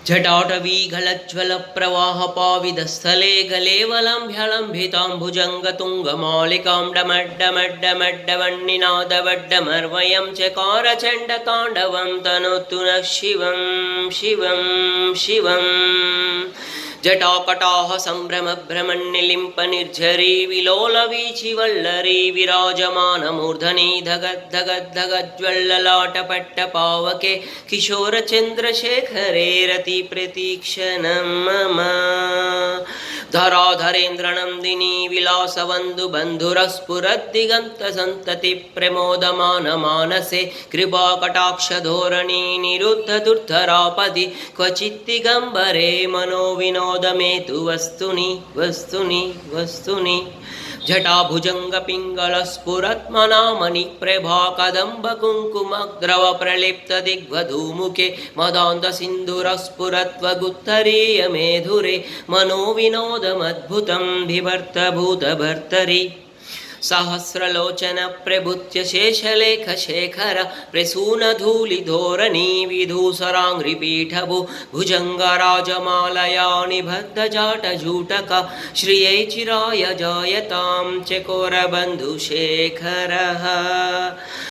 जटाटवीघलज्ज्वलप्रवाहपाविदस्थले गलेवलम्भ्यलम्भिताम्भुजङ्गतुङ्गमालिकां डमड्डमड्डमड्डवन्निनादवड्डमर्वयं चकारचण्डताण्डवं तनोतु नः शिवं शिवं शिवम् जटाकटाः सम्भ्रमभ्रमण्यलिम्पनिर्झरी विलोलवीचिवल्लरी विराजमानमूर्धनि धगद्धगद्धगज्ज्वल्ललाटपट्टपावके किशोरचन्द्रशेखरे रतिप्रतीक्षणं मम धराधरेन्द्रनन्दिनी विलासबन्धुबन्धुरस्फुरद्दिगन्तसन्ततिप्रमोदमानमानसे कृपाकटाक्षधोरणी निरुद्धदुर्धरापदि क्वचिद्दिगम्बरे मनोविनोदमेतु वस्तुनि वस्तुनि वस्तुनि जटाभुजङ्गपिङ्गलस्फुरत्मनामणिप्रभा कदम्बकुङ्कुमद्रवप्रलिप्तदिग्वधूमुखे मदान्तसिन्धुरस्फुरत्वगुत्तरीयमेधुरे मनोविनोदमद्भुतं बिभर्तभूतभर्तरि सहस्रलोचनप्रभृत्य शेषलेखशेखर प्रसूनधूलिधोरणी विधूसराङ्घ्रिपीठभु भुजङ्गराजमालया निबद्धजाटजूटक श्रियै चिराय जायतां चकोरबन्धुशेखरः।